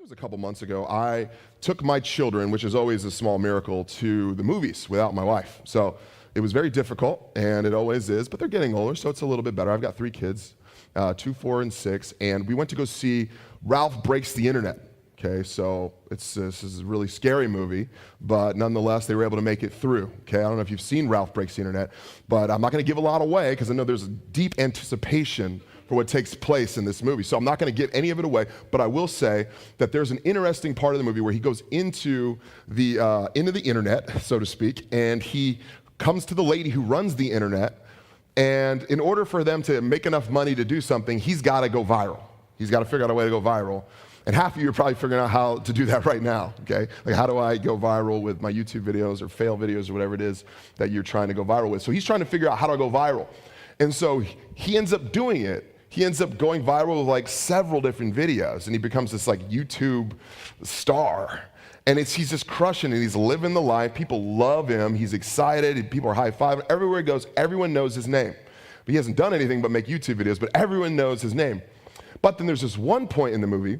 was a couple months ago, I took my children, which is always a small miracle, to the movies without my wife. So it was very difficult, and it always is, but they're getting older, so it's a little bit better. I've got 3 kids, 2, 4, and 6, and we went to go see Ralph Breaks the Internet. Okay, so this is a really scary movie, but nonetheless, they were able to make it through. Okay, I don't know if you've seen Ralph Breaks the Internet, but I'm not going to give a lot away because I know there's a deep anticipation for what takes place in this movie. So I'm not going to give any of it away, but I will say that there's an interesting part of the movie where he goes into the internet, so to speak, and he comes to the lady who runs the internet, and in order for them to make enough money to do something, he's got to go viral. He's got to figure out a way to go viral. And half of you are probably figuring out how to do that right now, okay? Like, how do I go viral with my YouTube videos or fail videos or whatever it is that you're trying to go viral with? So he's trying to figure out how to go viral. And so he ends up doing it. He ends up going viral with like several different videos, and he becomes this like YouTube star. And he's just crushing it. He's living the life. People love him. He's excited. People are high-fiving. Everywhere he goes, everyone knows his name. But he hasn't done anything but make YouTube videos, but everyone knows his name. But then there's this one point in the movie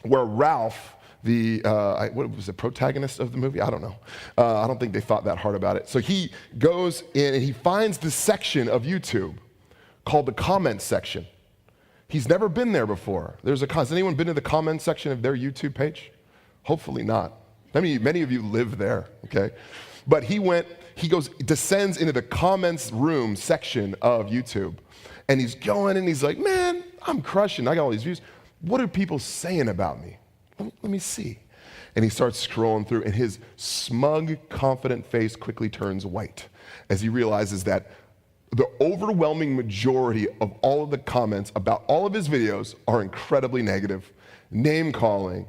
where Ralph, what was the protagonist of the movie? I don't know. I don't think they thought that hard about it. So he goes in and he finds this section of YouTube called the comments section. He's never been there before. Has anyone been to the comments section of their YouTube page? Hopefully not. Many of you live there, okay? But he descends into the comments room section of YouTube, and he's going and he's like, man, I'm crushing. I got all these views. What are people saying about me? Let me see. And he starts scrolling through, and his smug, confident face quickly turns white as he realizes that the overwhelming majority of all of the comments about all of his videos are incredibly negative, name-calling,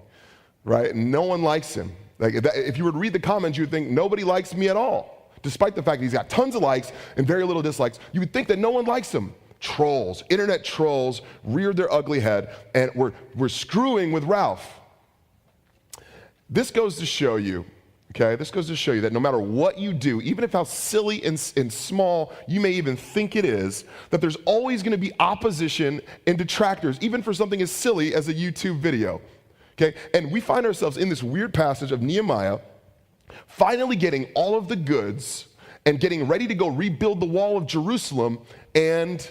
right? No one likes him. Like, if you were to read the comments, you would think nobody likes me at all. Despite the fact that he's got tons of likes and very little dislikes, you would think that no one likes him. Trolls, internet trolls, reared their ugly head, and we're screwing with Ralph. This goes to show you, okay? This goes to show you that no matter what you do, even if how silly and small you may even think it is, that there's always going to be opposition and detractors, even for something as silly as a YouTube video, okay? And we find ourselves in this weird passage of Nehemiah, finally getting all of the goods and getting ready to go rebuild the wall of Jerusalem, and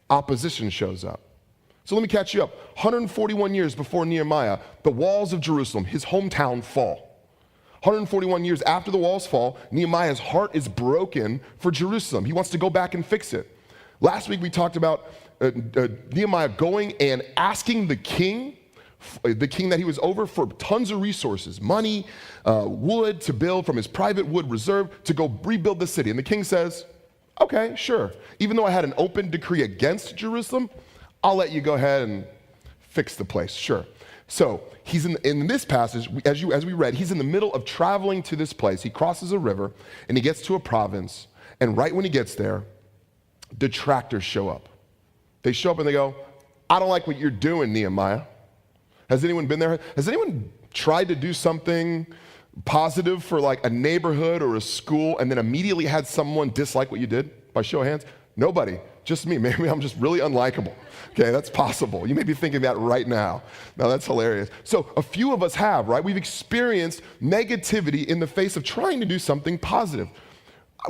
opposition shows up. So let me catch you up. 141 years before Nehemiah, the walls of Jerusalem, his hometown, fall. 141 years after the walls fall, Nehemiah's heart is broken for Jerusalem. He wants to go back and fix it. Last week we talked about Nehemiah going and asking the king that he was over, for tons of resources, money, wood to build from his private wood reserve to go rebuild the city. And the king says, okay, sure. Even though I had an open decree against Jerusalem, I'll let you go ahead and fix the place, sure. So he's in this passage, as we read, he's in the middle of traveling to this place. He crosses a river and he gets to a province, and right when he gets there, detractors show up. They show up and they go, I don't like what you're doing, Nehemiah. Has anyone been there? Has anyone tried to do something positive for like a neighborhood or a school and then immediately had someone dislike what you did? By show of hands? Nobody. Just me. Maybe I'm just really unlikable. Okay, that's possible. You may be thinking that right now. Now, that's hilarious. So a few of us have, right? We've experienced negativity in the face of trying to do something positive.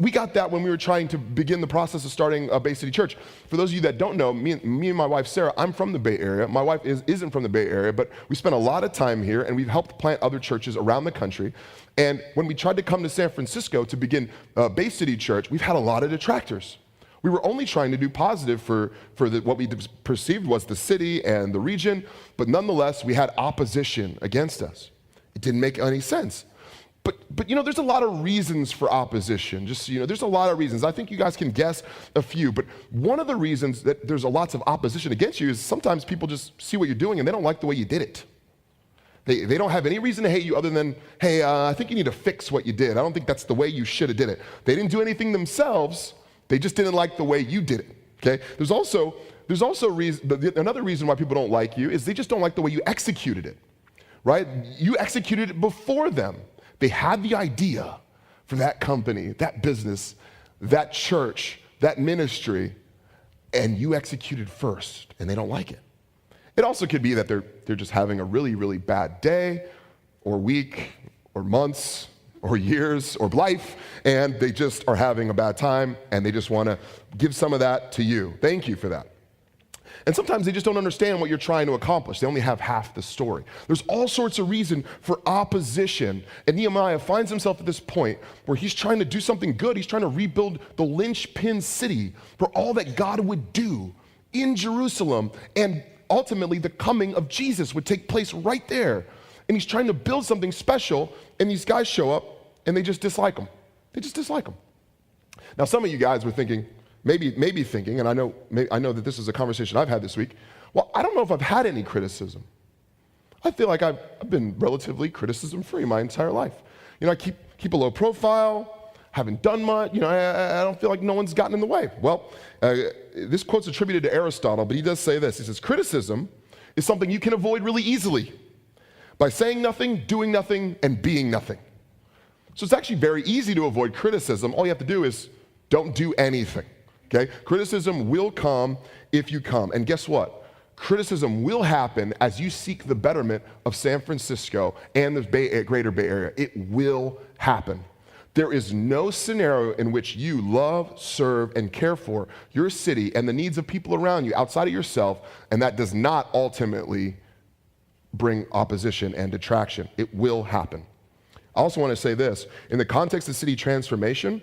We got that when we were trying to begin the process of starting a Bay City church. For those of you that don't know, me and my wife, Sarah, I'm from the Bay Area. My wife isn't from the Bay Area, but we spent a lot of time here, and we've helped plant other churches around the country. And when we tried to come to San Francisco to begin Bay City Church, we've had a lot of detractors. We were only trying to do positive for what we perceived was the city and the region, but nonetheless, we had opposition against us. It didn't make any sense. But you know, there's a lot of reasons for opposition. Just so you know, there's a lot of reasons. I think you guys can guess a few, but one of the reasons that there's lots of opposition against you is sometimes people just see what you're doing and they don't like the way you did it. They don't have any reason to hate you other than, hey, I think you need to fix what you did. I don't think that's the way you should have did it. They didn't do anything themselves. They just didn't like the way you did it, okay? There's also another reason why people don't like you is they just don't like the way you executed it, right? You executed it before them. They had the idea for that company, that business, that church, that ministry, and you executed first, and they don't like it. It also could be that they're just having a really, really bad day or week or months or years or life, and they just are having a bad time, and they just want to give some of that to you. Thank you for that. And sometimes they just don't understand what you're trying to accomplish. They only have half the story. There's all sorts of reason for opposition. And Nehemiah finds himself at this point where he's trying to do something good. He's trying to rebuild the linchpin city for all that God would do in Jerusalem. And ultimately, the coming of Jesus would take place right there. And he's trying to build something special, and these guys show up, and they just dislike him. They just dislike him. Now, some of you guys were thinking, maybe thinking, and I know that this is a conversation I've had this week, well, I don't know if I've had any criticism. I feel like I've been relatively criticism-free my entire life. I keep a low profile, haven't done much, I don't feel like no one's gotten in the way. Well, this quote's attributed to Aristotle, but he does say this. He says, criticism is something you can avoid really easily by saying nothing, doing nothing, and being nothing. So it's actually very easy to avoid criticism. All you have to do is don't do anything. Okay? Criticism will come if you come. And guess what? Criticism will happen as you seek the betterment of San Francisco and the greater Bay Area. It will happen. There is no scenario in which you love, serve, and care for your city and the needs of people around you outside of yourself, and that does not ultimately bring opposition and detraction. It will happen. I also want to say this. In the context of city transformation,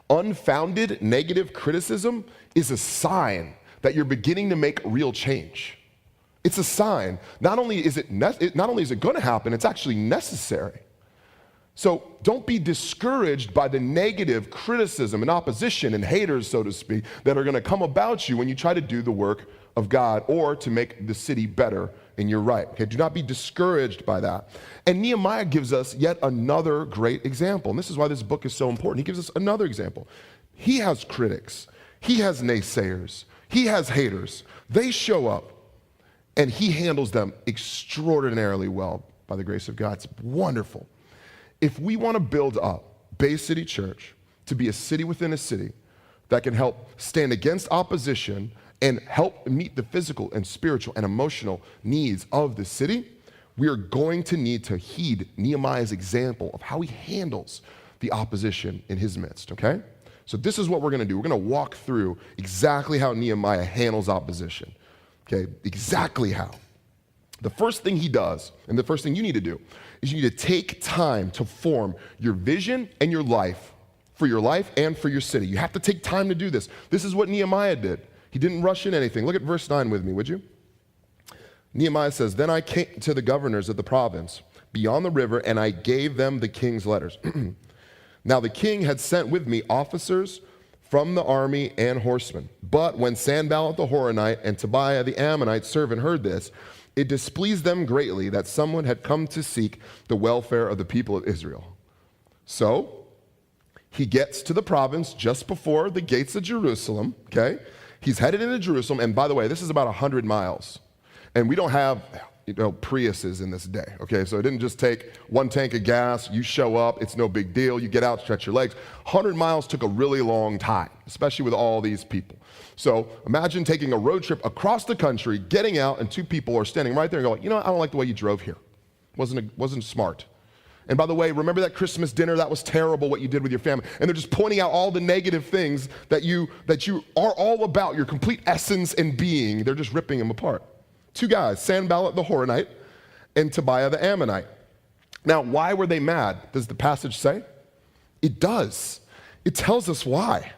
unfounded negative criticism is a sign that you're beginning to make real change. It's a sign. Not only is it going to happen, it's actually necessary. So don't be discouraged by the negative criticism and opposition and haters, so to speak, that are going to come about you when you try to do the work of God or to make the city better in your right. Okay, do not be discouraged by that. And Nehemiah gives us yet another great example. And this is why this book is so important. He gives us another example. He has critics. He has naysayers. He has haters. They show up, and he handles them extraordinarily well by the grace of God. It's wonderful. If we want to build up Bay City Church to be a city within a city that can help stand against opposition and help meet the physical and spiritual and emotional needs of the city, we are going to need to heed Nehemiah's example of how he handles the opposition in his midst, okay? So this is what we're going to do. We're going to walk through exactly how Nehemiah handles opposition, okay? Exactly how. The first thing he does, and the first thing you need to do, is you need to take time to form your vision and your life for your life and for your city. You have to take time to do this. This is what Nehemiah did. He didn't rush in anything. Look at verse 9 with me, would you? Nehemiah says, "Then I came to the governors of the province beyond the river, and I gave them the king's letters. Now the king had sent with me officers from the army and horsemen. But when Sanballat the Horonite and Tobiah the Ammonite servant heard this, it displeased them greatly that someone had come to seek the welfare of the people of Israel. So he gets to the province just before the gates of Jerusalem, okay? He's headed into Jerusalem, and by the way, this is about 100 miles. And we don't have, Priuses in this day, okay? So it didn't just take one tank of gas, you show up, it's no big deal, you get out, stretch your legs. 100 miles took a really long time, especially with all these people. So imagine taking a road trip across the country, getting out, and two people are standing right there and going, I don't like the way you drove here. Wasn't smart. And by the way, remember that Christmas dinner? That was terrible what you did with your family. And they're just pointing out all the negative things that you are all about, your complete essence and being. They're just ripping them apart. Two guys, Sanballat the Horonite and Tobiah the Ammonite. Now, why were they mad? Does the passage say? It does. It tells us why.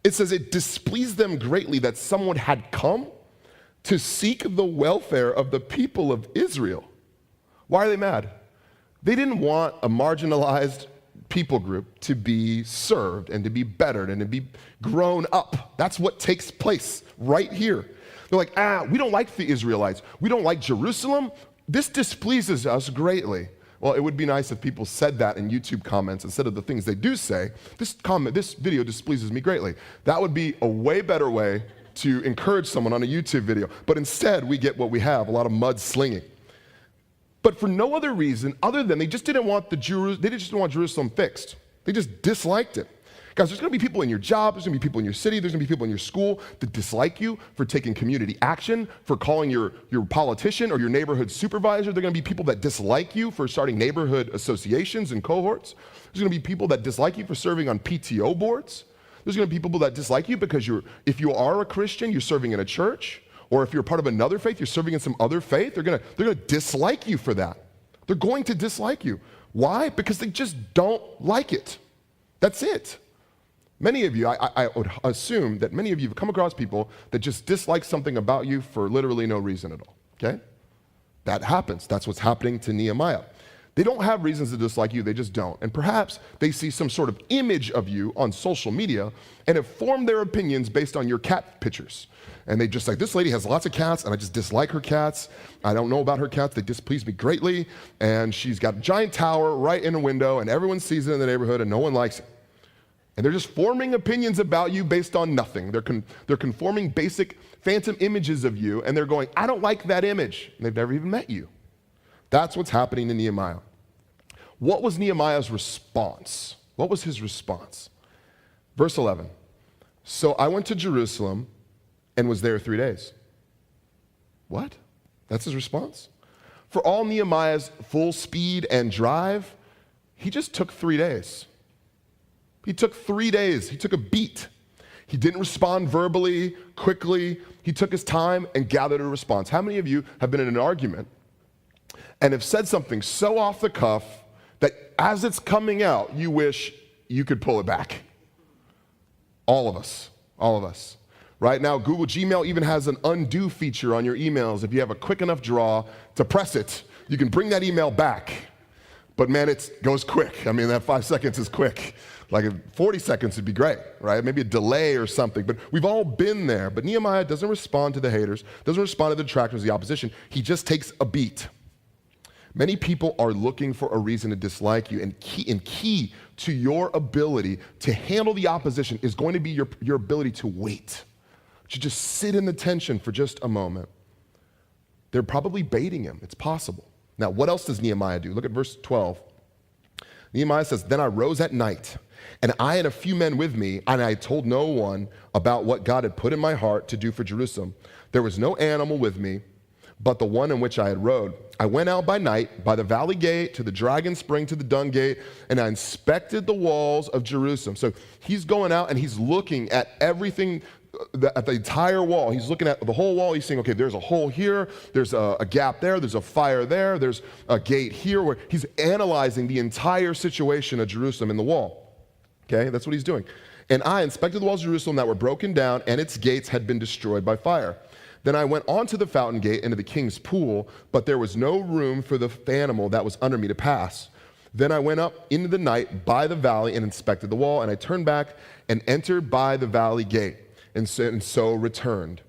It says it displeased them greatly that someone had come to seek the welfare of the people of Israel. Why are they mad? They didn't want a marginalized people group to be served and to be bettered and to be grown up. That's what takes place right here. They're like, we don't like the Israelites. We don't like Jerusalem. This displeases us greatly. Well, it would be nice if people said that in YouTube comments instead of the things they do say. This video displeases me greatly. That would be a way better way to encourage someone on a YouTube video. But instead, we get what we have, a lot of mud slinging. But for no other reason other than they just didn't want Jerusalem fixed. They just disliked it. Guys, there's gonna be people in your job, there's gonna be people in your city, there's gonna be people in your school that dislike you for taking community action, for calling your politician or your neighborhood supervisor. There are gonna be people that dislike you for starting neighborhood associations and cohorts. There's gonna be people that dislike you for serving on PTO boards. There's gonna be people that dislike you because if you are a Christian, you're serving in a church, or if you're part of another faith, you're serving in some other faith. They're gonna dislike you for that. They're going to dislike you. Why? Because they just don't like it. That's it. Many of you, I would assume that many of you have come across people that just dislike something about you for literally no reason at all, okay? That happens. That's what's happening to Nehemiah. They don't have reasons to dislike you, they just don't. And perhaps they see some sort of image of you on social media and have formed their opinions based on your cat pictures. And they just like, this lady has lots of cats and I just dislike her cats. I don't know about her cats, they displease me greatly. And she's got a giant tower right in a window and everyone sees it in the neighborhood and no one likes it. And they're just forming opinions about you based on nothing. They're conforming basic phantom images of you, and they're going, I don't like that image. And they've never even met you. That's what's happening to Nehemiah. What was Nehemiah's response? What was his response? Verse 11. So I went to Jerusalem and was there 3 days. What? That's his response? For all Nehemiah's full speed and drive, he just took 3 days. He took 3 days. He took a beat. He didn't respond verbally, quickly. He took his time and gathered a response. How many of you have been in an argument and have said something so off the cuff that as it's coming out, you wish you could pull it back? All of us. All of us. Right now, Google Gmail even has an undo feature on your emails. If you have a quick enough draw to press it, you can bring that email back. But man, it goes quick. I mean, that 5 seconds is quick. Like 40 seconds would be great, right? Maybe a delay or something, but we've all been there. But Nehemiah doesn't respond to the haters, doesn't respond to the detractors, the opposition. He just takes a beat. Many people are looking for a reason to dislike you, and key to your ability to handle the opposition is going to be your ability to wait, to just sit in the tension for just a moment. They're probably baiting him. It's possible. Now, what else does Nehemiah do? Look at verse 12. Nehemiah says, then I rose at night, and I and a few men with me, and I told no one about what God had put in my heart to do for Jerusalem. There was no animal with me, but the one in which I had rode. I went out by night, by the valley gate, to the dragon spring, to the dung gate, and I inspected the walls of Jerusalem. So he's going out and he's looking at everything, at the entire wall. He's looking at the whole wall. He's saying, okay, there's a hole here, there's a gap there, there's a fire there, there's a gate here, where he's analyzing the entire situation of Jerusalem in the wall. Okay, that's what he's doing. And I inspected the walls of Jerusalem that were broken down, and its gates had been destroyed by fire. Then I went on to the fountain gate into the king's pool, but there was no room for the animal that was under me to pass. Then I went up into the night by the valley and inspected the wall, and I turned back and entered by the valley gate, and so returned.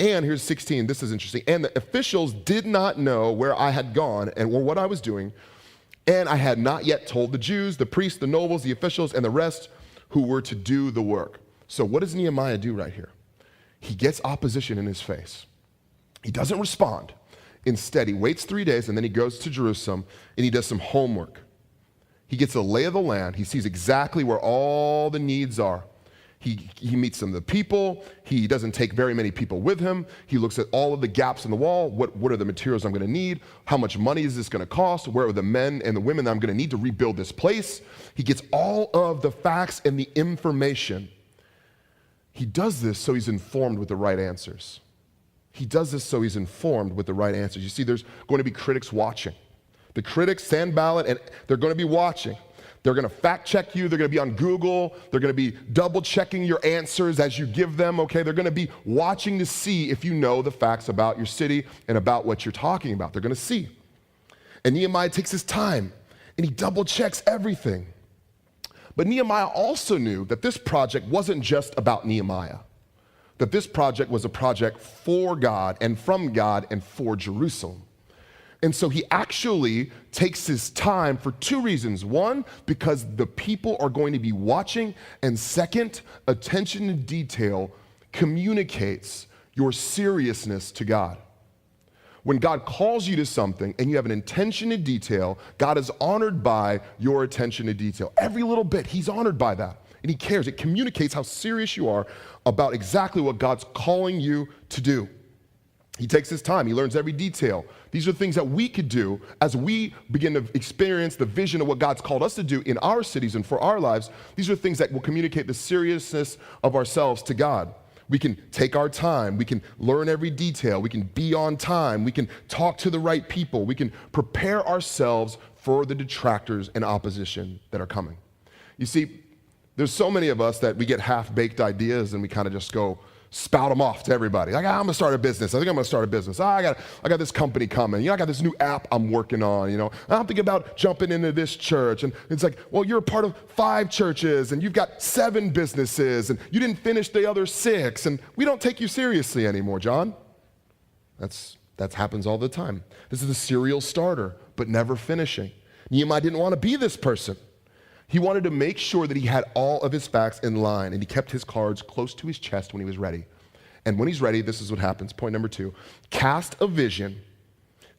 And here's 16, this is interesting. And the officials did not know where I had gone or what I was doing, and I had not yet told the Jews, the priests, the nobles, the officials, and the rest who were to do the work. So what does Nehemiah do right here? He gets opposition in his face. He doesn't respond. Instead, he waits 3 days, and then he goes to Jerusalem, and he does some homework. He gets a lay of the land. He sees exactly where all the needs are. He meets some of the people. He doesn't take very many people with him. He looks at all of the gaps in the wall. What are the materials I'm going to need? How much money is this going to cost? Where are the men and the women that I'm going to need to rebuild this place? He gets all of the facts and the information. He does this so he's informed with the right answers. He does this so he's informed with the right answers. You see, there's going to be critics watching. The critics, Sanballat, and they're going to be watching. They're going to fact check you. They're going to be on Google. They're going to be double checking your answers as you give them, okay? They're going to be watching to see if you know the facts about your city and about what you're talking about. They're going to see. And Nehemiah takes his time and he double checks everything. But Nehemiah also knew that this project wasn't just about Nehemiah, that this project was a project for God and from God and for Jerusalem. And so he actually takes his time for two reasons. One, because the people are going to be watching. And second, attention to detail communicates your seriousness to God. When God calls you to something and you have an attention to detail, God is honored by your attention to detail. Every little bit, he's honored by that. and he cares. It communicates how serious you are about exactly what God's calling you to do. He takes his time. He learns every detail. These are things that we could do as we begin to experience the vision of what God's called us to do in our cities and for our lives. These are things that will communicate the seriousness of ourselves to God. We can take our time. We can learn every detail. We can be on time. We can talk to the right people. We can prepare ourselves for the detractors and opposition that are coming. You see, there's so many of us that we get half-baked ideas and we kind of just go spout them off to everybody. Like, I'm gonna start a business. I think I'm gonna start a business. I got this company coming. I got this new app I'm working on. I'm thinking about jumping into this church. And it's like, well, you're a part of 5 churches and you've got 7 businesses and you didn't finish the other 6 and we don't take you seriously anymore, John. That happens all the time. This is a serial starter, but never finishing. Nehemiah didn't want to be this person. He wanted to make sure that he had all of his facts in line, and he kept his cards close to his chest when he was ready. And when he's ready, this is what happens. Point number 2, cast a vision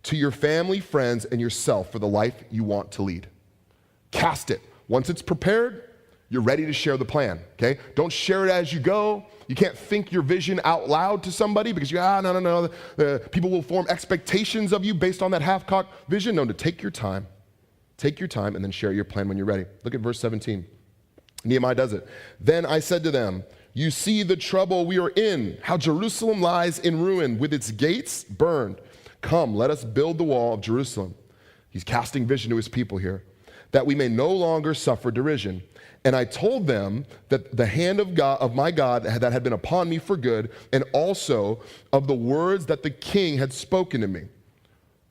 to your family, friends, and yourself for the life you want to lead. Cast it. Once it's prepared, you're ready to share the plan, okay? Don't share it as you go. You can't think your vision out loud to somebody because no. People will form expectations of you based on that half-cocked vision. No, to take your time. Take your time and then share your plan when you're ready. Look at verse 17. Nehemiah does it. Then I said to them, you see the trouble we are in, how Jerusalem lies in ruin with its gates burned. Come, let us build the wall of Jerusalem. He's casting vision to his people here, that we may no longer suffer derision. And I told them that the hand of God, of my God that had been upon me for good, and also of the words that the king had spoken to me.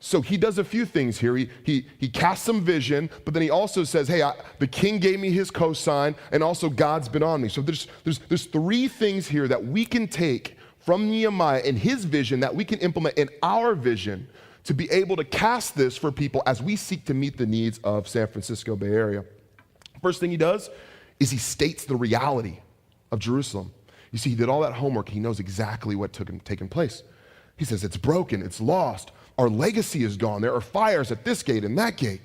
So he does a few things here. He casts some vision, but then he also says, hey, the king gave me his cosign, and also God's been on me. So there's 3 things here that we can take from Nehemiah and his vision that we can implement in our vision to be able to cast this for people as we seek to meet the needs of San Francisco Bay Area. First thing he does is he states the reality of Jerusalem. You see, he did all that homework. He knows exactly what taken place. He says, it's broken, it's lost. Our legacy is gone. There are fires at this gate and that gate.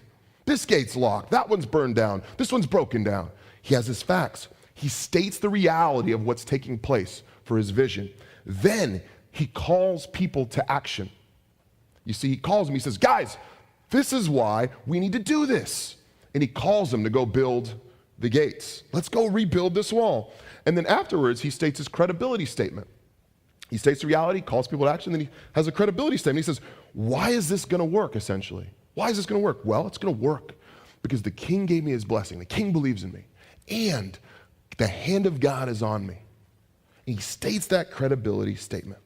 This gate's locked. That one's burned down. This one's broken down. He has his facts. He states the reality of what's taking place for his vision. Then he calls people to action. You see, he calls them. He says, guys, this is why we need to do this. And he calls them to go build the gates. Let's go rebuild this wall. And then afterwards, he states his credibility statement. He states the reality, calls people to action, then he has a credibility statement. He says, why is this going to work, essentially? Why is this going to work? Well, it's going to work because the king gave me his blessing. The king believes in me. And the hand of God is on me. And he states that credibility statement.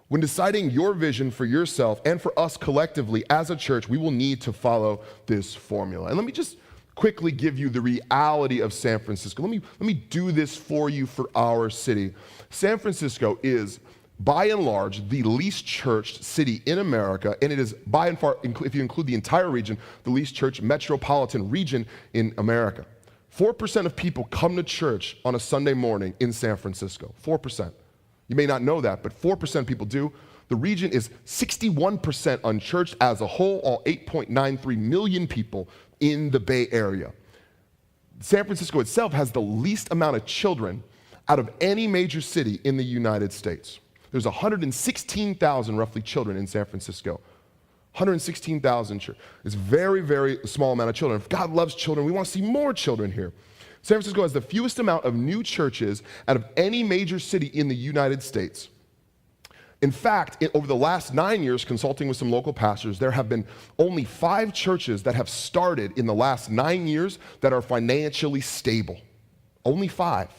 When deciding your vision for yourself and for us collectively as a church, we will need to follow this formula. And let me just quickly give you the reality of San Francisco. Let me do this for you for our city. San Francisco is, by and large, the least churched city in America, and it is by and far, if you include the entire region, the least churched metropolitan region in America. 4% of people come to church on a Sunday morning in San Francisco. 4%. You may not know that, but 4% of people do. The region is 61% unchurched as a whole, all 8.93 million people in the Bay Area. San Francisco itself has the least amount of children out of any major city in the United States. There's 116,000 roughly children in San Francisco. 116,000 children. It's very, very small amount of children. If God loves children, we want to see more children here. San Francisco has the fewest amount of new churches out of any major city in the United States. In fact, over the last 9 years, consulting with some local pastors, there have been only 5 churches that have started in the last 9 years that are financially stable. Only 5,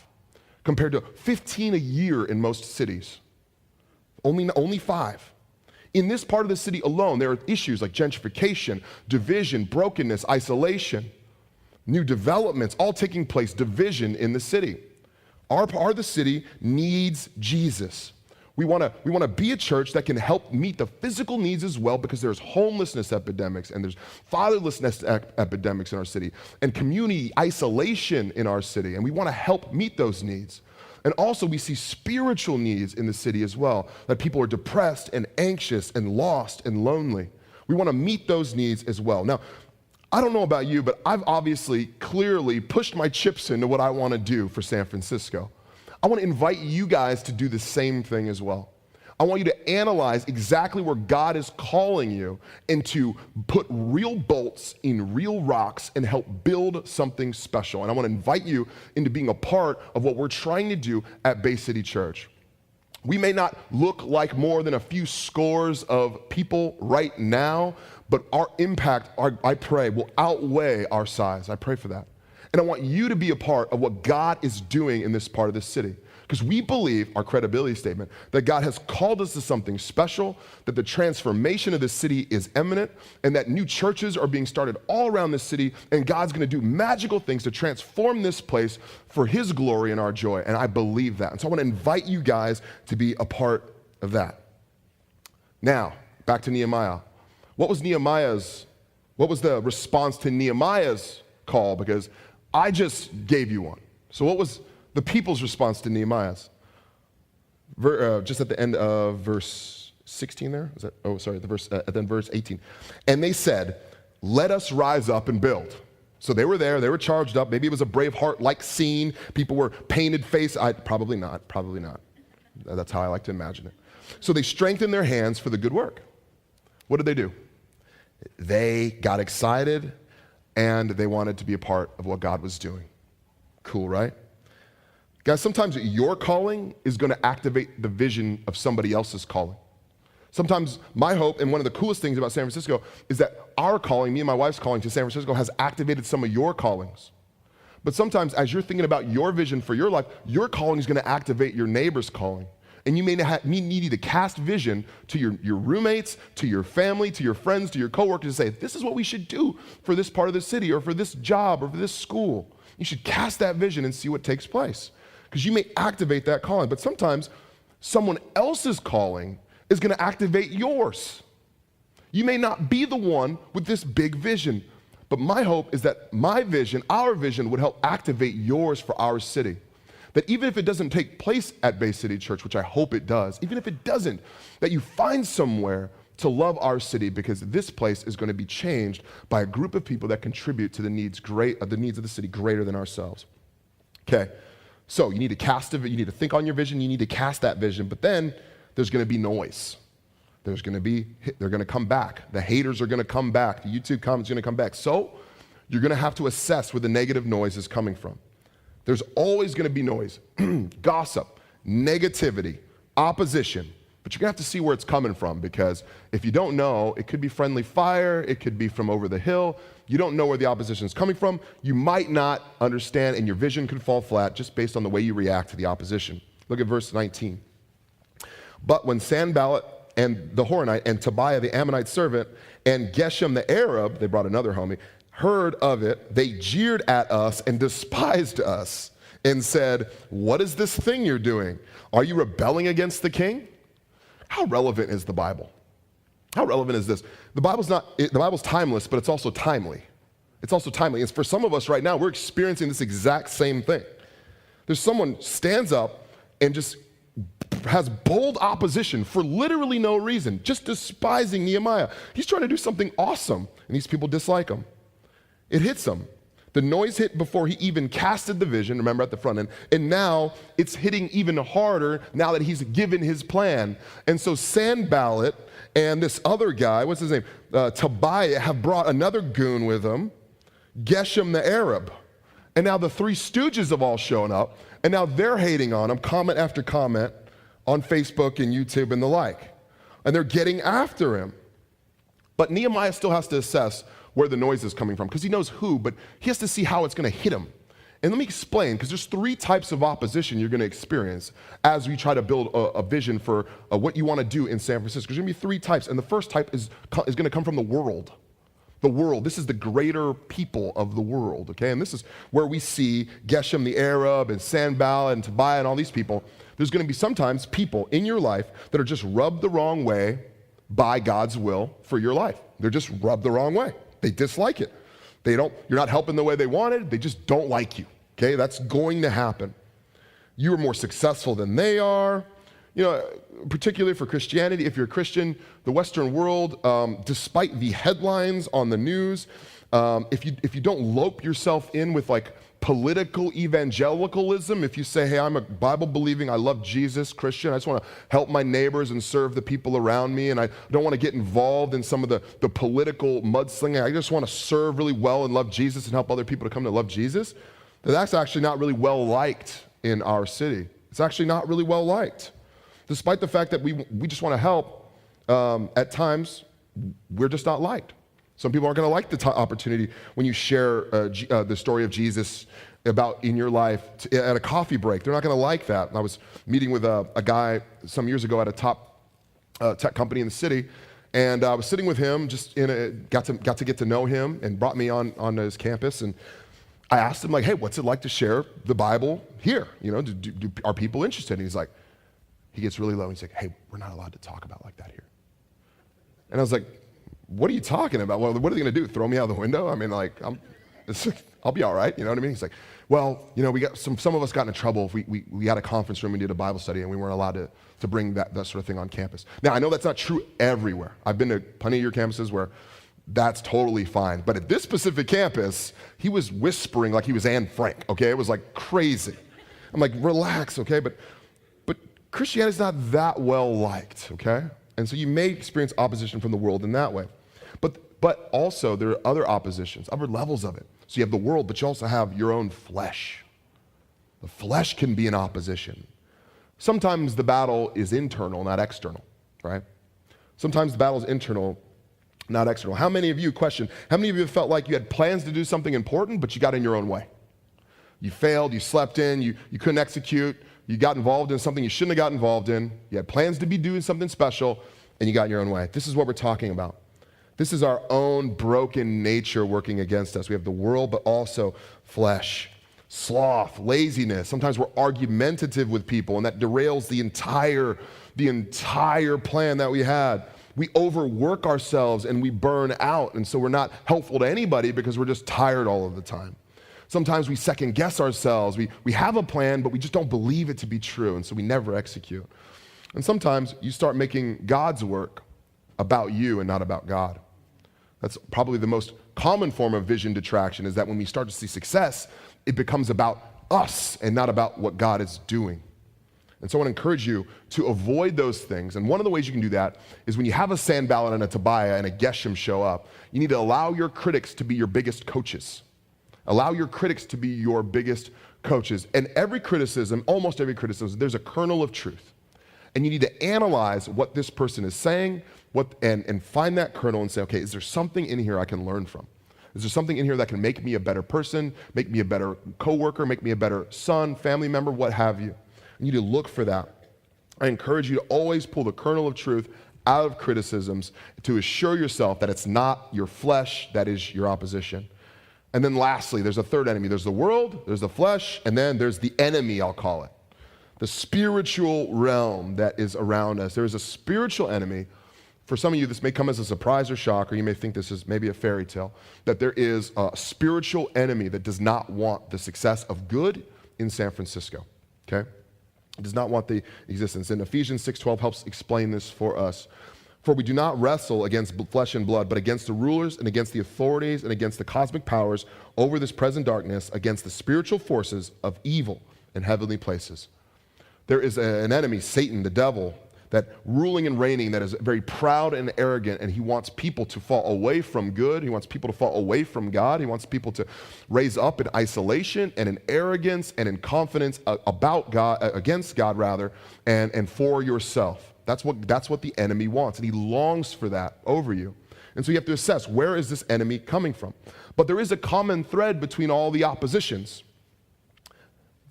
compared to 15 a year in most cities. Only 5. In this part of the city alone, there are issues like gentrification, division, brokenness, isolation, new developments, all taking place, division in the city. The city needs Jesus. We want to be a church that can help meet the physical needs as well, because there's homelessness epidemics and there's fatherlessness epidemics in our city and community isolation in our city, and we want to help meet those needs. And also we see spiritual needs in the city as well, that people are depressed and anxious and lost and lonely. We want to meet those needs as well. Now, I don't know about you, but I've obviously clearly pushed my chips into what I want to do for San Francisco. I want to invite you guys to do the same thing as well. I want you to analyze exactly where God is calling you and to put real bolts in real rocks and help build something special. And I want to invite you into being a part of what we're trying to do at Bay City Church. We may not look like more than a few scores of people right now, but our impact, I pray, will outweigh our size. I pray for that. And I want you to be a part of what God is doing in this part of the city. Because we believe, our credibility statement, that God has called us to something special, that the transformation of the city is imminent, and that new churches are being started all around the city, and God's gonna do magical things to transform this place for His glory and our joy, and I believe that. And so I wanna invite you guys to be a part of that. Now, back to Nehemiah. What was the response to Nehemiah's call? Because I just gave you one. So what was the people's response to Nehemiah's? Just at the end of verse 16 there? Is that, then verse 18. And they said, let us rise up and build. So they were there, they were charged up. Maybe it was a Braveheart-like scene. People were painted face. Probably not. That's how I like to imagine it. So they strengthened their hands for the good work. What did they do? They got excited and they wanted to be a part of what God was doing. Cool, right? Guys, sometimes your calling is going to activate the vision of somebody else's calling. Sometimes my hope, and one of the coolest things about San Francisco, is that our calling, me and my wife's calling to San Francisco, has activated some of your callings. But sometimes as you're thinking about your vision for your life, your calling is going to activate your neighbor's calling. And you may need to cast vision to your roommates, to your family, to your friends, to your coworkers, and say, this is what we should do for this part of the city or for this job or for this school. You should cast that vision and see what takes place. Because you may activate that calling, but sometimes someone else's calling is going to activate yours. You may not be the one with this big vision, but my hope is that my vision, our vision, would help activate yours for our city. That even if it doesn't take place at Bay City Church, which I hope it does, even if it doesn't, that you find somewhere to love our city, because this place is going to be changed by a group of people that contribute to the needs of the city greater than ourselves. Okay, so you need to think on your vision, you need to cast that vision, but then there's going to be noise. They're going to come back. The haters are going to come back. The YouTube comments are going to come back. So you're going to have to assess where the negative noise is coming from. There's always going to be noise, gossip, negativity, opposition, but you're going to have to see where it's coming from, because if you don't know, it could be friendly fire, it could be from over the hill. You don't know where the opposition is coming from. You might not understand, and your vision could fall flat just based on the way you react to the opposition. Look at verse 19. But when Sanballat and the Horonite and Tobiah the Ammonite servant and Geshem the Arab, they brought another homie, heard of it, they jeered at us and despised us and said, what is this thing you're doing? Are you rebelling against the king? How relevant is the Bible? How relevant is this? The Bible's timeless, but it's also timely. It's also timely. It's for some of us right now, we're experiencing this exact same thing. There's someone stands up and just has bold opposition for literally no reason, just despising Nehemiah. He's trying to do something awesome, and these people dislike him. It hits him. The noise hit before he even casted the vision, remember, at the front end, and now it's hitting even harder now that he's given his plan. And so Sanballat and this other guy, what's his name, Tobiah, have brought another goon with them, Geshem the Arab. And now the three stooges have all shown up, and now they're hating on him, comment after comment on Facebook and YouTube and the like. And they're getting after him. But Nehemiah still has to assess where the noise is coming from, because he knows who, but he has to see how it's going to hit him. And let me explain, because there's three types of opposition you're going to experience as we try to build a vision for what you want to do in San Francisco. There's going to be three types, and the first type is going to come from the world. The world. This is the greater people of the world, okay? And this is where we see Geshem the Arab and Sanballat and Tobiah and all these people. There's going to be sometimes people in your life that are just rubbed the wrong way by God's will for your life. They're just rubbed the wrong way. They dislike it. You're not helping the way they wanted. They just don't like you, okay? That's going to happen. You are more successful than they are. You know, particularly for Christianity, if you're a Christian, the Western world, despite the headlines on the news, if you don't lope yourself in with like political evangelicalism, if you say, hey, I'm a Bible-believing, I love Jesus Christian, I just want to help my neighbors and serve the people around me, and I don't want to get involved in some of the political mudslinging, I just want to serve really well and love Jesus and help other people to come to love Jesus, that's actually not really well liked in our city. It's actually not really well liked. Despite the fact that we just want to help, at times, we're just not liked. Some people aren't going to like the opportunity when you share the story of Jesus about in your life at a coffee break. They're not going to like that. And I was meeting with a guy some years ago at a top tech company in the city, and I was sitting with him, got to get to know him, and brought me on his campus. And I asked him, like, hey, what's it like to share the Bible here? You know, are people interested? And he's like, he gets really low. And he's like, hey, we're not allowed to talk about like that here. And I was like, what are you talking about? Well, what are they going to do? Throw me out the window? I mean, like, I'll be all right. You know what I mean? He's like, well, you know, we got some of us got in trouble. We had a conference room, we did a Bible study, and we weren't allowed to bring that sort of thing on campus. Now, I know that's not true everywhere. I've been to plenty of your campuses where that's totally fine. But at this specific campus, he was whispering like he was Anne Frank, okay? It was like crazy. I'm like, relax, okay? But Christianity's not that well liked, okay? And so you may experience opposition from the world in that way. But also there are other oppositions, other levels of it. So you have the world, but you also have your own flesh. The flesh can be in opposition. Sometimes the battle is internal, not external, right? Sometimes the battle is internal, not external. How many of you felt like you had plans to do something important, but you got in your own way? You failed, you slept in, you couldn't execute, you got involved in something you shouldn't have got involved in, you had plans to be doing something special, and you got in your own way. This is what we're talking about. This is our own broken nature working against us. We have the world, but also flesh, sloth, laziness. Sometimes we're argumentative with people, and that derails the entire plan that we had. We overwork ourselves, and we burn out, and so we're not helpful to anybody because we're just tired all of the time. Sometimes we second guess ourselves. We have a plan, but we just don't believe it to be true, and so we never execute. And sometimes you start making God's work about you and not about God. That's probably the most common form of vision detraction, is that when we start to see success, it becomes about us and not about what God is doing. And so I want to encourage you to avoid those things. And one of the ways you can do that is when you have a Sanballat and a Tobiah and a Geshem show up, you need to allow your critics to be your biggest coaches. Allow your critics to be your biggest coaches. And every criticism, almost every criticism, there's a kernel of truth. And you need to analyze what this person is saying, and find that kernel and say, okay, is there something in here I can learn from? Is there something in here that can make me a better person, make me a better coworker, make me a better son, family member, what have you? You need to look for that. I encourage you to always pull the kernel of truth out of criticisms to assure yourself that it's not your flesh that is your opposition. And then lastly, there's a third enemy. There's the world, there's the flesh, and then there's the enemy, I'll call it. The spiritual realm that is around us. There is a spiritual enemy. For some of you, this may come as a surprise or shock, or you may think this is maybe a fairy tale, that there is a spiritual enemy that does not want the success of good in San Francisco, okay? It does not want the existence. And Ephesians 6:12 helps explain this for us. For we do not wrestle against flesh and blood, but against the rulers and against the authorities and against the cosmic powers over this present darkness, against the spiritual forces of evil in heavenly places. There is an enemy, Satan, the devil, that ruling and reigning, that is very proud and arrogant, and he wants people to fall away from good. He wants people to fall away from God. He wants people to raise up in isolation and in arrogance and in confidence about God, against God rather, and for yourself. That's what the enemy wants, and he longs for that over you. And so you have to assess, where is this enemy coming from? But there is a common thread between all the oppositions.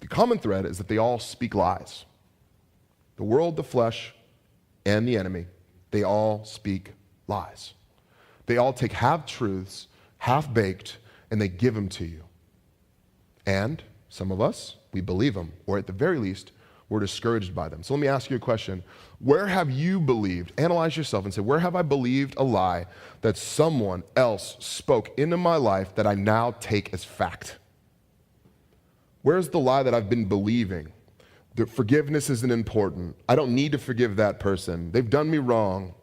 The common thread is that they all speak lies. The world, the flesh, and the enemy, they all speak lies. They all take half-truths, half-baked, and they give them to you. And some of us, we believe them, or at the very least, we're discouraged by them. So let me ask you a question. Where have you believed? Analyze yourself and say, where have I believed a lie that someone else spoke into my life that I now take as fact? Where's the lie that I've been believing? That forgiveness isn't important. I don't need to forgive that person. They've done me wrong.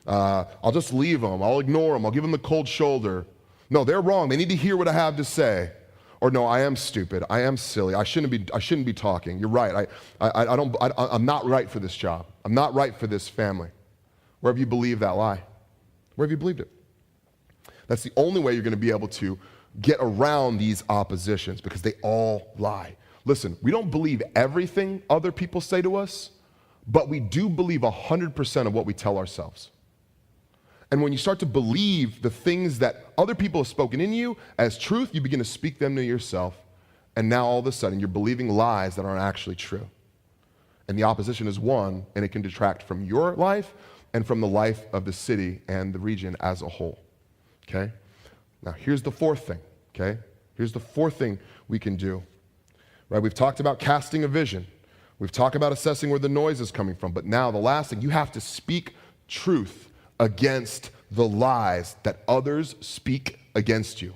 I'll just leave them. I'll ignore them. I'll give them the cold shoulder. No, they're wrong. They need to hear what I have to say. Or no, I am stupid. I am silly. I shouldn't be talking. You're right. I'm not right for this job. I'm not right for this family. Where have you believed that lie? Where have you believed it? That's the only way you're going to be able to get around these oppositions, because they all lie. Listen, we don't believe everything other people say to us, but we do believe 100% of what we tell ourselves. And when you start to believe the things that other people have spoken in you as truth, you begin to speak them to yourself, and now all of a sudden you're believing lies that aren't actually true. And the opposition is won, and it can detract from your life and from the life of the city and the region as a whole. Okay? Now here's the fourth thing, okay? Here's the fourth thing we can do. Right? We've talked about casting a vision. We've talked about assessing where the noise is coming from. But now the last thing, you have to speak truth against the lies that others speak against you.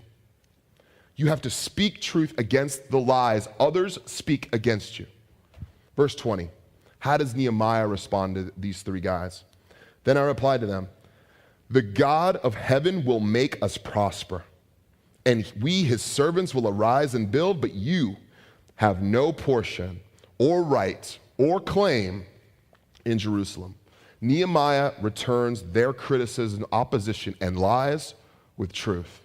You have to speak truth against the lies others speak against you. Verse 20, how does Nehemiah respond to these three guys? Then I replied to them, the God of heaven will make us prosper, and we, his servants, will arise and build, but you have no portion or right or claim in Jerusalem. Nehemiah returns their criticism, opposition, and lies with truth.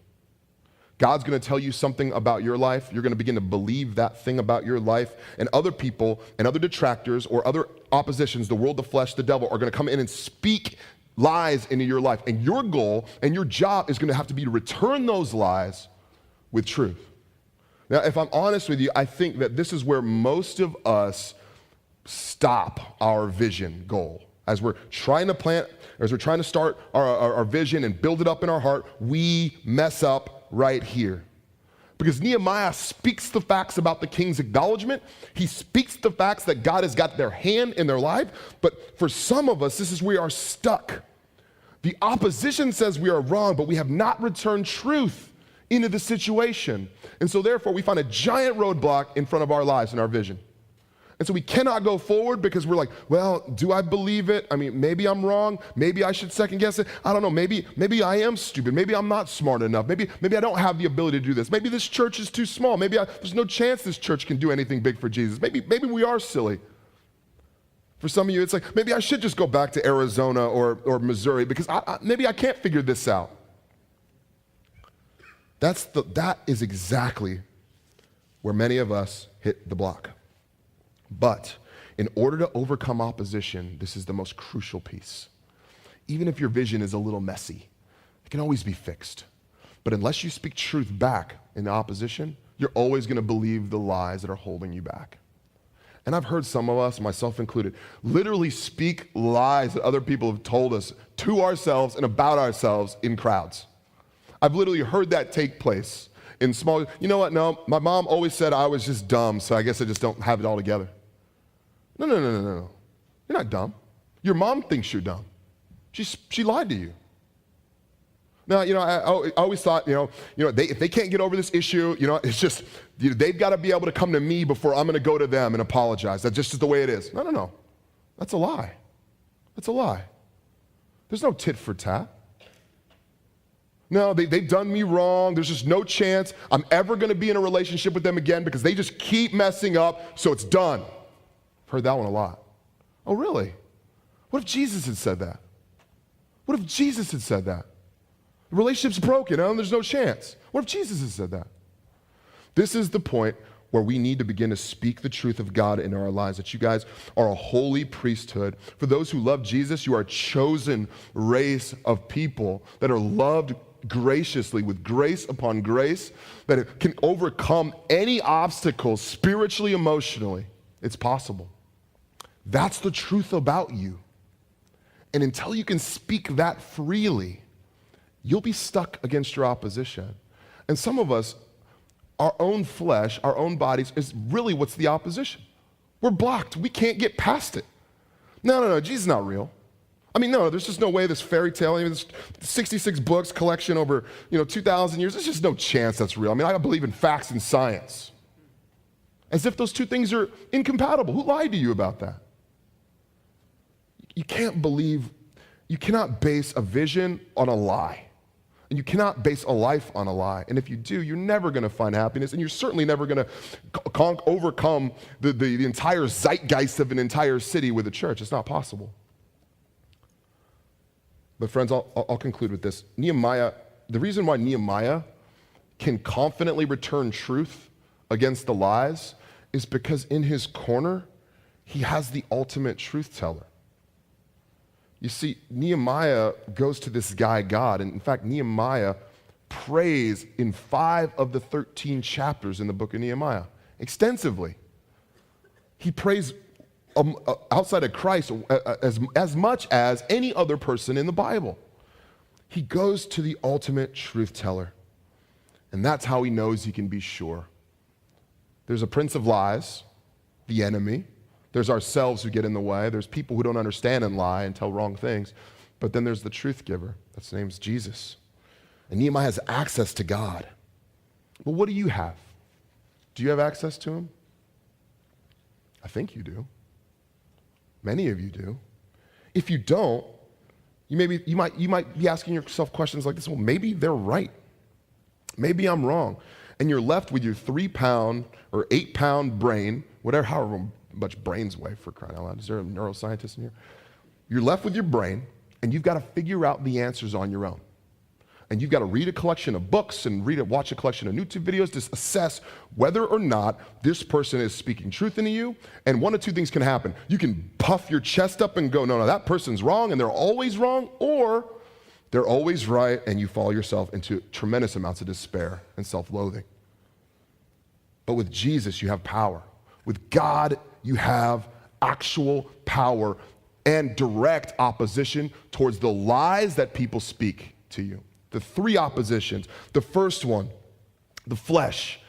God's going to tell you something about your life. You're going to begin to believe that thing about your life, and other people and other detractors or other oppositions, the world, the flesh, the devil, are going to come in and speak lies into your life. And your goal and your job is going to have to be to return those lies with truth. Now, if I'm honest with you, I think that this is where most of us stop our vision goal. As we're trying to plant, as we're trying to start our vision and build it up in our heart, we mess up right here. Because Nehemiah speaks the facts about the king's acknowledgement. He speaks the facts that God has got their hand in their life. But for some of us, this is where we are stuck. The opposition says we are wrong, but we have not returned truth into the situation. And so therefore, we find a giant roadblock in front of our lives and our vision. And so we cannot go forward because we're like, well, do I believe it? I mean, maybe I'm wrong. Maybe I should second guess it. I don't know. Maybe I am stupid. Maybe I'm not smart enough. Maybe I don't have the ability to do this. Maybe this church is too small. There's no chance this church can do anything big for Jesus. Maybe we are silly. For some of you, it's like, maybe I should just go back to Arizona or Missouri because maybe I can't figure this out. That is exactly where many of us hit the block. But in order to overcome opposition, this is the most crucial piece. Even if your vision is a little messy, it can always be fixed. But unless you speak truth back in the opposition, you're always going to believe the lies that are holding you back. And I've heard some of us, myself included, literally speak lies that other people have told us to ourselves and about ourselves in crowds. I've literally heard that take place in small, you know what, no, my mom always said I was just dumb, so I guess I just don't have it all together. No. You're not dumb. Your mom thinks you're dumb. She lied to you. Now, I always thought, if they can't get over this issue, it's just, they've got to be able to come to me before I'm going to go to them and apologize. That's just the way it is. No. That's a lie. That's a lie. There's no tit for tat. No, they've done me wrong. There's just no chance I'm ever going to be in a relationship with them again because they just keep messing up, so it's done. I've heard that one a lot. Oh, really? What if Jesus had said that? What if Jesus had said that? The relationship's broken, and there's no chance. What if Jesus had said that? This is the point where we need to begin to speak the truth of God in our lives, that you guys are a holy priesthood. For those who love Jesus, you are a chosen race of people that are loved graciously with grace upon grace, that it can overcome any obstacle spiritually, emotionally. It's possible. That's the truth about you. And until you can speak that freely, you'll be stuck against your opposition. And some of us, our own flesh, our own bodies, is really what's the opposition. We're blocked. We can't get past it. No, Jesus is not real. No, there's just no way this fairy tale, this 66 books collection over 2,000 years, there's just no chance that's real. I believe in facts and science. As if those two things are incompatible. Who lied to you about that? You cannot base a vision on a lie. And you cannot base a life on a lie. And if you do, you're never going to find happiness, and you're certainly never going to overcome the entire zeitgeist of an entire city with a church. It's not possible. But friends, I'll conclude with this. Nehemiah, the reason why Nehemiah can confidently return truth against the lies is because in his corner, he has the ultimate truth teller. You see, Nehemiah goes to this guy, God, and in fact, Nehemiah prays in 5 of the 13 chapters in the book of Nehemiah, extensively. He prays outside of Christ as much as any other person in the Bible. He goes to the ultimate truth teller, and that's how he knows he can be sure. There's a prince of lies, the enemy. There's ourselves who get in the way. There's people who don't understand and lie and tell wrong things. But then there's the truth giver. That's his name's Jesus. And Nehemiah has access to God. Well, what do you have? Do you have access to him? I think you do. Many of you do. If you don't, you might be asking yourself questions like this. Well, maybe they're right. Maybe I'm wrong. And you're left with your 3-pound or 8-pound brain, however much brains weigh, for crying out loud. Is there a neuroscientist in here? You're left with your brain, and you've got to figure out the answers on your own. And you've got to read a collection of books and watch a collection of YouTube videos to assess whether or not this person is speaking truth into you. And one of two things can happen. You can puff your chest up and go, no, that person's wrong, and they're always wrong, or they're always right, and you fall yourself into tremendous amounts of despair and self-loathing. But with Jesus, you have power. With God, you have actual power and direct opposition towards the lies that people speak to you. The 3 oppositions. The first one, the flesh.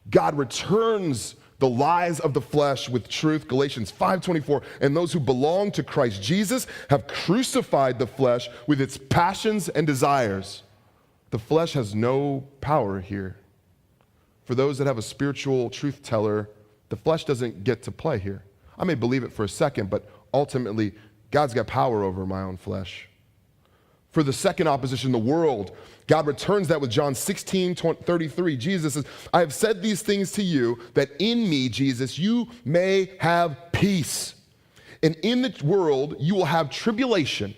God returns the lies of the flesh with truth. Galatians 5:24, and those who belong to Christ Jesus have crucified the flesh with its passions and desires. The flesh has no power here. For those that have a spiritual truth teller, the flesh doesn't get to play here. I may believe it for a second, but ultimately, God's got power over my own flesh. For the second opposition, the world, God returns that with John 16:33. Jesus says, I have said these things to you that in me, Jesus, you may have peace. And in the world, you will have tribulation.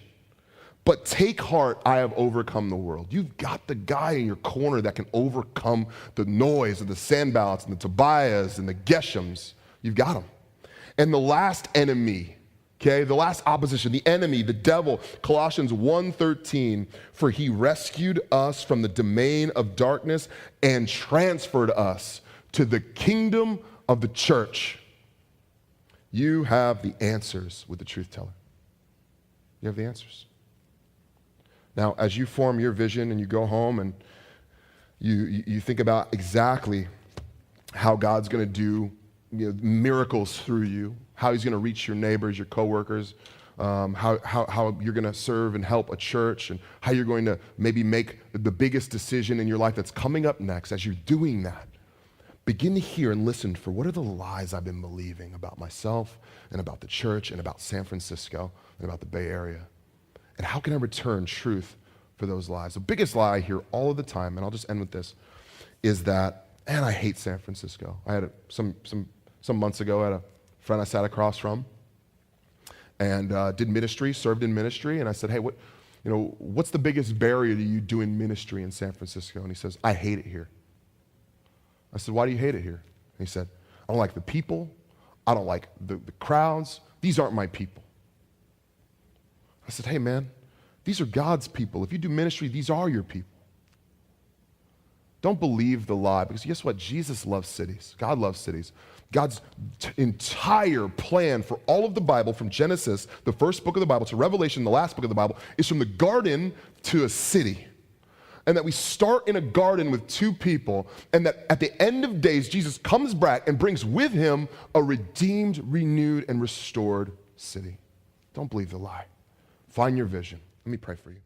But take heart, I have overcome the world. You've got the guy in your corner that can overcome the noise of the Sanballats and the Tobias and the Geshems. You've got him. And the last enemy, okay, the last opposition, the enemy, the devil, Colossians 1:13, for he rescued us from the domain of darkness and transferred us to the kingdom of the church. You have the answers with the truth teller. You have the answers. Now, as you form your vision and you go home and you think about exactly how God's going to do miracles through you, how he's going to reach your neighbors, your coworkers, how you're going to serve and help a church, and how you're going to maybe make the biggest decision in your life that's coming up next. As you're doing that, begin to hear and listen for what are the lies I've been believing about myself and about the church and about San Francisco and about the Bay Area. And how can I return truth for those lies? The biggest lie I hear all of the time, and I'll just end with this, is that, man, I hate San Francisco. I had some months ago, I had a friend I sat across from and did ministry, served in ministry, and I said, hey, what's the biggest barrier to you doing ministry in San Francisco? And he says, I hate it here. I said, why do you hate it here? And he said, I don't like the people. I don't like the crowds. These aren't my people. I said, hey, man, these are God's people. If you do ministry, these are your people. Don't believe the lie, because guess what? Jesus loves cities. God loves cities. God's entire plan for all of the Bible, from Genesis, the first book of the Bible, to Revelation, the last book of the Bible, is from the garden to a city. And that we start in a garden with 2 people, and that at the end of days, Jesus comes back and brings with him a redeemed, renewed, and restored city. Don't believe the lie. Find your vision. Let me pray for you.